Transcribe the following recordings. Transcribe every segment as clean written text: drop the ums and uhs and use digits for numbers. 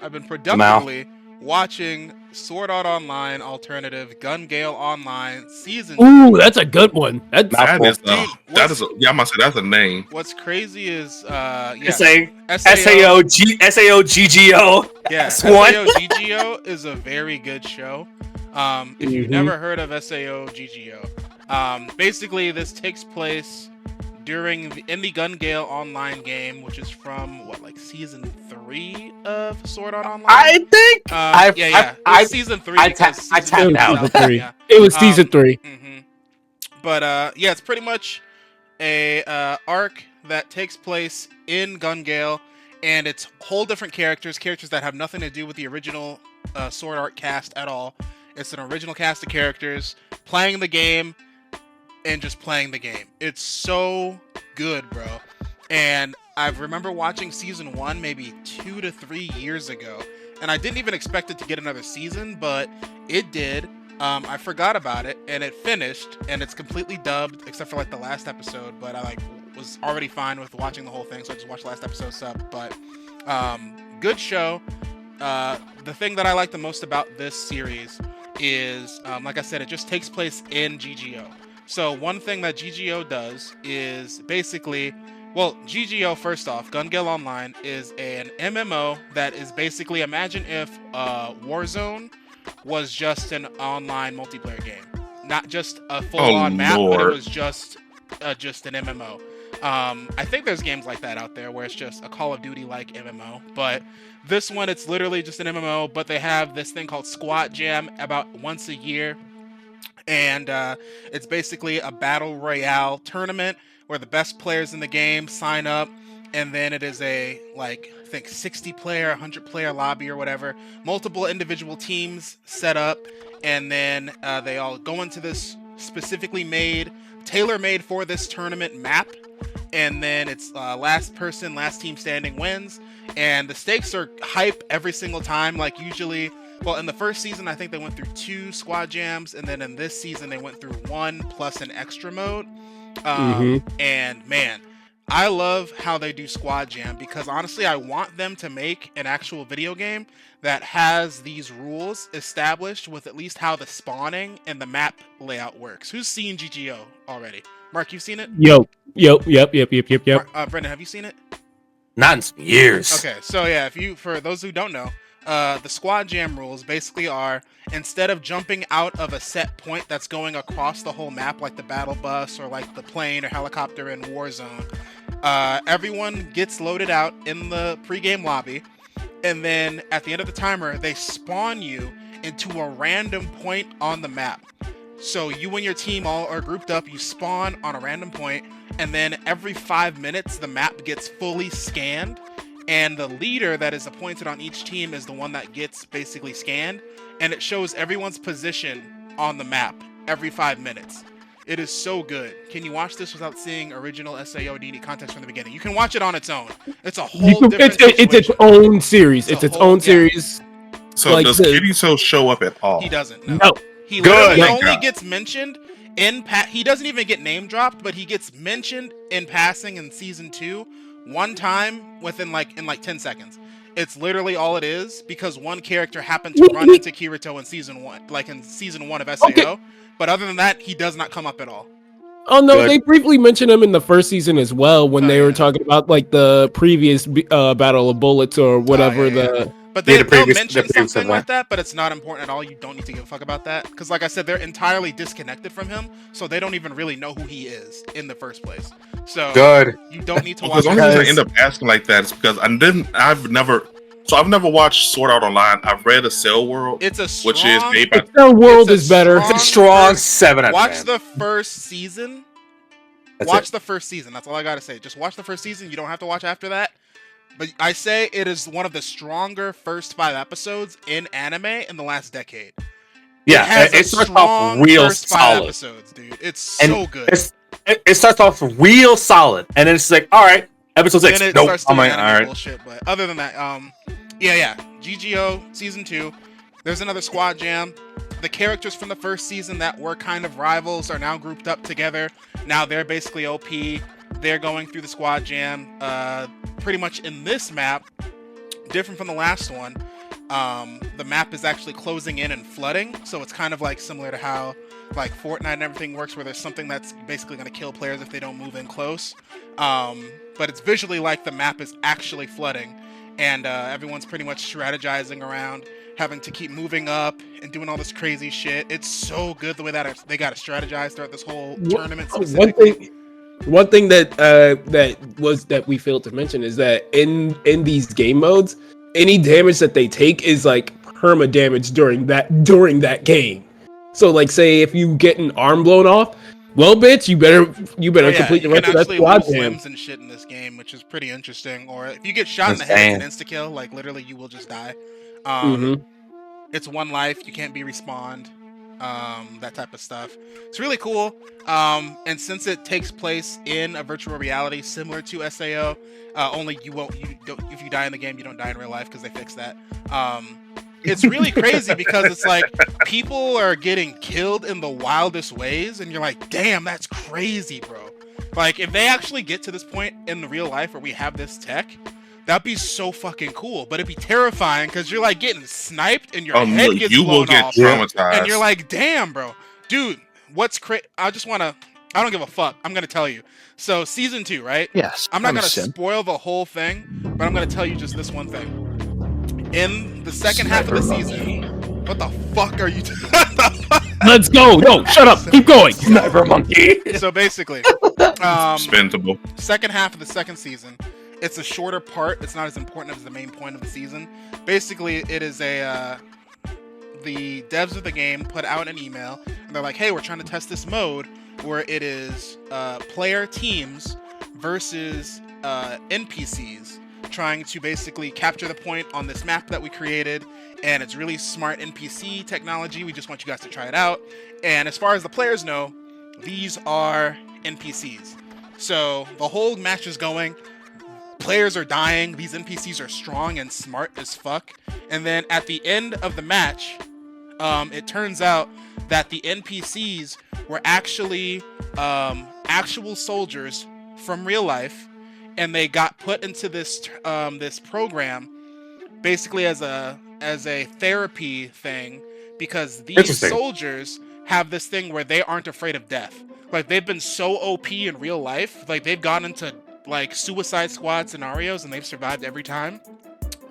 I've been productively watching Sword Art Online alternative Gale Online season. Ooh, that's a good one. That is yeah, I must say that's a name. What's crazy is SAOGGO. Yeah, SAOGGO is a very good show. If you've never heard of SAOGGO, basically this takes place in the Gale Online game, which is from season 3 of Sword Art Online. I think. Season 3. I tapped out. It was season 3. But it's pretty much a arc that takes place in Gale, and it's whole different characters that have nothing to do with the original Sword Art cast at all. It's an original cast of characters playing the game and just playing the game. It's so good, bro. And I remember watching season 1 maybe 2 to 3 years ago, and I didn't even expect it to get another season, but it did. I forgot about it, and it finished, and it's completely dubbed except for the last episode. But I was already fine with watching the whole thing, so I just watched the last episode sub. But good show. The thing that I like the most about this series is, like I said, it just takes place in GGO. So one thing that GGO does is basically, GGO, first off, Gale Online is an MMO that is basically, imagine if Warzone was just an online multiplayer game. Not just a full-on map, but it was just an MMO. I think there's games like that out there where it's just a Call of Duty-like MMO, but this one, it's literally just an MMO, but they have this thing called Squad Jam about once a year, and it's basically a battle royale tournament where the best players in the game sign up, and then it is a, I think 60-player, 100-player lobby or whatever, multiple individual teams set up, and then they all go into this specifically tailor-made for this tournament map, and then it's last team standing wins, and the stakes are hype every single time. Usually, in the first season, I think they went through 2 squad jams, and then in this season, they went through 1 plus an extra mode. And man, I love how they do squad jam, because honestly, I want them to make an actual video game that has these rules established with at least how the spawning and the map layout works. Who's seen GGO already? Mark, you've seen it? Yep. Brendan, have you seen it? Not in some years. Okay, so yeah, for those who don't know, the squad jam rules basically are, instead of jumping out of a set point that's going across the whole map, like the battle bus or the plane or helicopter in Warzone, everyone gets loaded out in the pregame lobby, and then at the end of the timer, they spawn you into a random point on the map. So you and your team all are grouped up, you spawn on a random point, and then every 5 minutes, the map gets fully scanned, and the leader that is appointed on each team is the one that gets basically scanned, and it shows everyone's position on the map every 5 minutes. It is so good. Can you watch this without seeing original SAOD context from the beginning? You can watch it on its own. It's a whole different situation. It's its own series. It's its own series. So does Kirito show up at all? He doesn't. No. He literally only gets mentioned he doesn't even get name dropped, but he gets mentioned in passing in season 2 one time within in 10 seconds. It's literally all it is, because one character happened to run into Kirito in season 1, in season 1 of SAO. Okay. But other than that, he does not come up at all. Oh no, they briefly mentioned him in the first season as well when they were talking about the previous Battle of Bullets or whatever But they'll mention something like that, but it's not important at all. You don't need to give a fuck about that. Because like I said, they're entirely disconnected from him, so they don't even really know who he is in the first place. So you don't need to watch it. The only reason I end up asking like that is because I've never watched Sword Art Online. I've read A Cell World, which is made by... Cell World is better. It's a strong 7 out of 10. Watch the first season. Watch the first season. That's all I gotta say. Just watch the first season. You don't have to watch after that. But I say it is one of the stronger first 5 episodes in anime in the last decade. Yeah, it starts off real solid. Episodes, dude. It's so good. It starts off real solid, and then it's all right, episode 6. Then it starts doing anime bullshit. But other than that, GGO season 2. There's another squad jam. The characters from the first season that were kind of rivals are now grouped up together. Now they're basically OP. They're going through the squad jam. Pretty much in this map, different from the last one, the map is actually closing in and flooding. So it's kind of like similar to how like Fortnite and everything works, where there's something that's basically going to kill players if they don't move in close. But it's visually like the map is actually flooding, and everyone's pretty much strategizing around having to keep moving up and doing all this crazy shit. It's so good the way that they got to strategize throughout this whole tournament. One thing that we failed to mention is that in these game modes, any damage that they take is like perma damage during that game. So like, say if you get an arm blown off, well, bitch, you better complete the rest of that squad. Swims and shit in this game, which is pretty interesting. Or if you get shot in the head, it's an insta kill. Like literally, you will just die. It's one life. You can't be respawned. That type of stuff. It's really cool. And since it takes place in a virtual reality similar to SAO, only if you die in the game, you don't die in real life because they fixed that. It's really crazy because it's like people are getting killed in the wildest ways, and you're like, damn, that's crazy, bro. Like, if they actually get to this point in the real life where we have this tech, that'd be so fucking cool. But it'd be terrifying because you're like getting sniped and your head gets blown off, traumatized. and you're like, damn, bro, dude, what's crazy? I don't give a fuck. I'm gonna tell you. So season 2, right? Yes. I'm not gonna spoil the whole thing, but I'm gonna tell you just this one thing. In the second half of the season, what the fuck are you doing? Let's go. No, shut up. Keep going. Sniper monkey. So basically, Spendable. second half of the second season, it's a shorter part. It's not as important as the main point of the season. Basically, it is the devs of the game put out an email, and they're like, hey, we're trying to test this mode where it is player teams versus NPCs, trying to basically capture the point on this map that we created. And it's really smart NPC technology. We just want you guys to try it out. And as far as the players know, these are NPCs. So the whole match is going. Players are dying. These NPCs are strong and smart as fuck. And then at the end of the match, it turns out that the NPCs were actually actual soldiers from real life, and they got put into this this program basically as a therapy thing, because these soldiers have this thing where they aren't afraid of death. Like, they've been so OP in real life, like they've gone into like Suicide Squad scenarios and they've survived every time.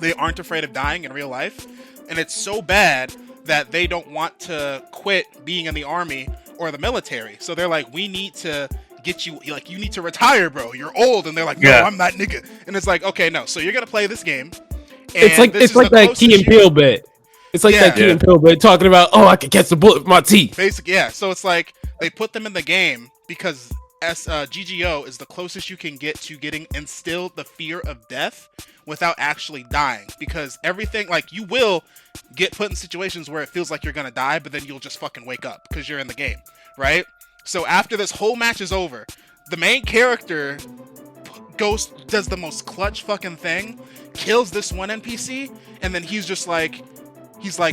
They aren't afraid of dying in real life, and it's so bad that they don't want to quit being in the army or the military. So they're like, we need to get you, like, you need to retire, bro. You're old. And they're like, no, I'm that nigga. And it's like, okay, no. So you're gonna play this game. It's like that Key and Peele bit. It's like that Key and Peele bit talking about, oh, I can catch the bullet with my teeth. Basically, yeah. So it's like they put them in the game because GGO is the closest you can get to getting instilled the fear of death without actually dying. Because everything, like, you will get put in situations where it feels like you're gonna die, but then you'll just fucking wake up because you're in the game, right? So after this whole match is over, the main character does the most clutch fucking thing, kills this one NPC, and then he's like,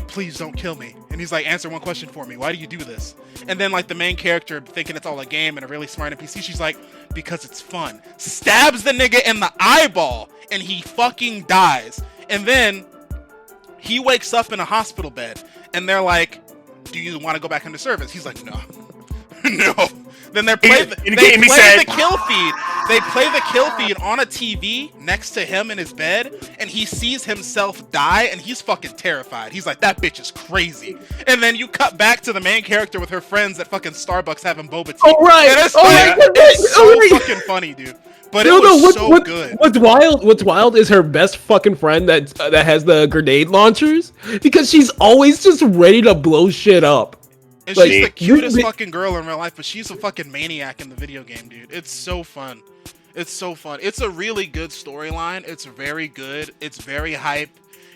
please don't kill me. And he's like, answer one question for me. Why do you do this? And then, like, the main character, thinking it's all a game and a really smart NPC, she's like, because it's fun. Stabs the nigga in the eyeball, and he fucking dies. And then he wakes up in a hospital bed, and they're like, do you want to go back into service? He's like, no. No. Then they play the kill feed. They play the kill feed on a TV next to him in his bed, and he sees himself die, and he's fucking terrified. He's like, that bitch is crazy. And then you cut back to the main character with her friends at fucking Starbucks having boba tea. Oh, right. And it's so fucking funny, dude. But it was so good. What's wild is her best fucking friend that has the grenade launchers, because she's always just ready to blow shit up. And like, she's the cutest fucking girl in real life, but she's a fucking maniac in the video game, dude. It's so fun. It's so fun. It's a really good storyline. It's very good. It's very hype.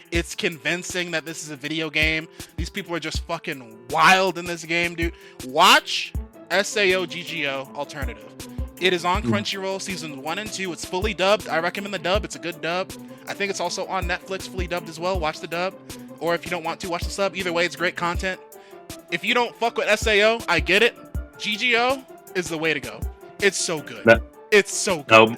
It's convincing that this is a video game. These people are just fucking wild in this game, dude. Watch SAO GGO Alternative. It is on Crunchyroll, seasons 1 and 2. It's fully dubbed. I recommend the dub. It's a good dub. I think it's also on Netflix, fully dubbed as well. Watch the dub. Or if you don't want to, watch the sub. Either way, it's great content. If you don't fuck with SAO, I get it. GGO is the way to go. It's so good. It's so good.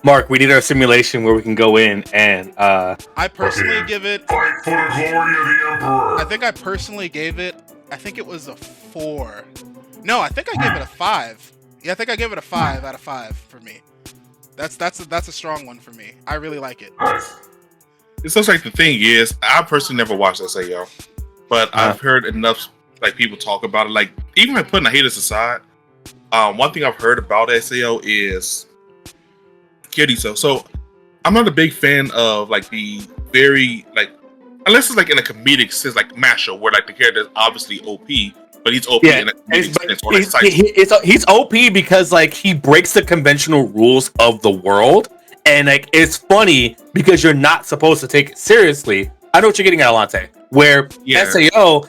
Mark, we need our simulation where we can go in and I personally give it. Fight for the glory of the Emperor. I think I personally gave it. I think it was a 4. No, I think I gave it a 5. Yeah, I think I gave it a 5 out of 5 for me. That's a strong one for me. I really like it. It's just like the thing is, I personally never watched SAO, but I've heard enough like people talk about it. Like even like putting the haters aside, one thing I've heard about SAO is Kirito. So I'm not a big fan of like the very like unless it's like in a comedic sense, like Masho, where like the character is obviously OP, but he's OP in a comedic sense. Or like he's OP because like he breaks the conventional rules of the world, and like it's funny because you're not supposed to take it seriously. I know what you're getting at, Alante. Where SAO,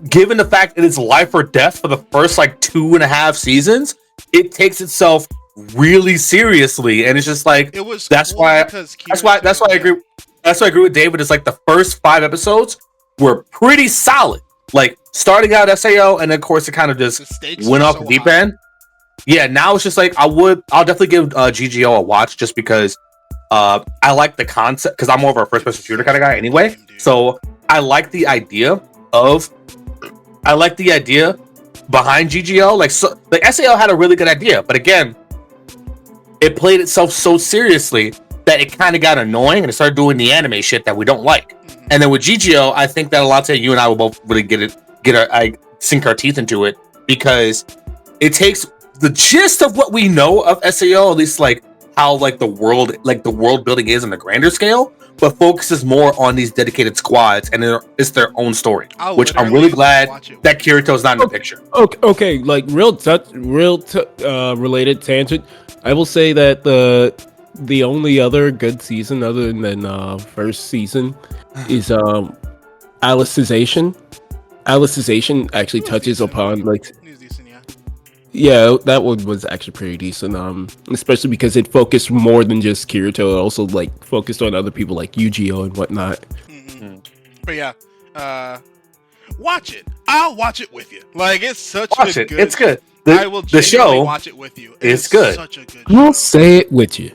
given the fact that it's life or death for the first like 2.5 seasons, it takes itself really seriously, and it's just like it was. That's cool why I agree. That's why I agree with David. It's like the first 5 episodes were pretty solid. Like starting out SAO, and then of course it kind of just went off the deep end. Yeah, now it's just like I'll definitely give GGO a watch just because I like the concept because I'm more of a first person shooter kind of guy anyway. So I like the idea behind GGO. Like SAO had a really good idea, but again, it played itself so seriously that it kind of got annoying and it started doing the anime shit that we don't like. And then with GGO, I think that Alante, you and I will both really sink our teeth into it because it takes the gist of what we know of SAO, at least like how like the world building is on a grander scale, but focuses more on these dedicated squads and it's their own story, which I'm really glad that Kirito's not in the picture. Okay, like related tangent. I will say that the only other good season other than first season is Alicization. Alicization actually touches upon like yeah, that one was actually pretty decent. Especially because it focused more than just Kirito. It also like focused on other people like Yu-Gi-Oh and whatnot. But yeah, watch it. I'll watch it with you. Like it's such a good. It's good. I will the show watch it with you. It's good. Such a good I'll show. say it with you.